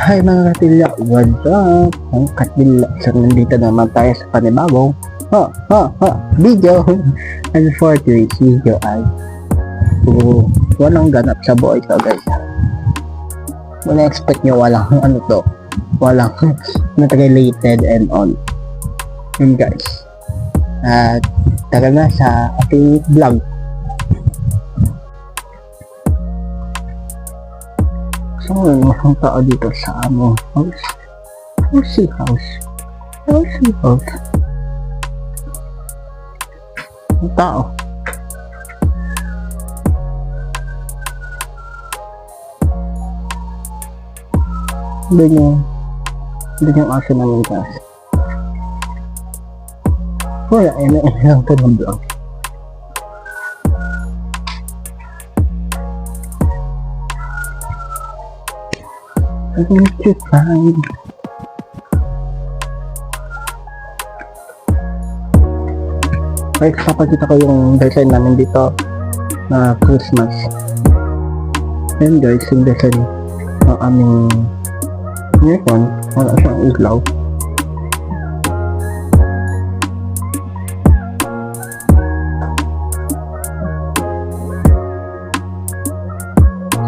Hi mga katilya, what's up? Ang katilya, so nandito naman tayo sa panibagong video. And for today's video ay walang ganap sa buhay ko guys. Wala expect nyo walang walang not related and all. Yun guys. At tara na sa ating vlog. So, masang tao dito sa house. Ang tao. Doon yung aso namin kasi. Wala, lang ito ng vlog. I need to find. Guys, kapagkita ko yung design namin dito na Christmas. Ayan guys, yung design ng aming ngayon, wala siyang ilaw.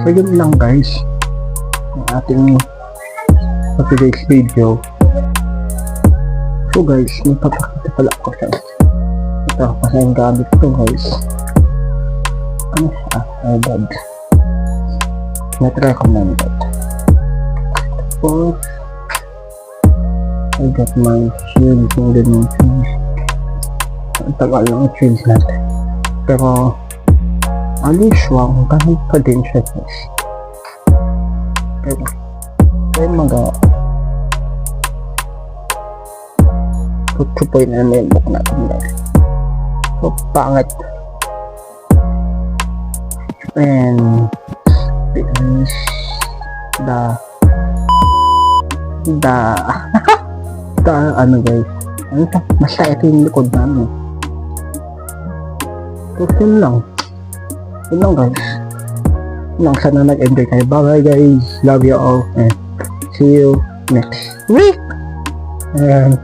So yun lang guys ating today's video. So guys, napapakita pala ako sa ito kasi yung gamit ko guys. Ano siya? iPad not recommended. Tapos I got my shields and dimensions. Ang tagal lang shields natin, pero aliswang gamit pa din siya guys. Pero tutupoy na namin yung book natin guys. So pangit. And finish ano guys, ano ito? Basta ito yung likod namin. So yun lang guys. Nang sana nag-enjoy kayo. Bye guys, love you all and see you next week. And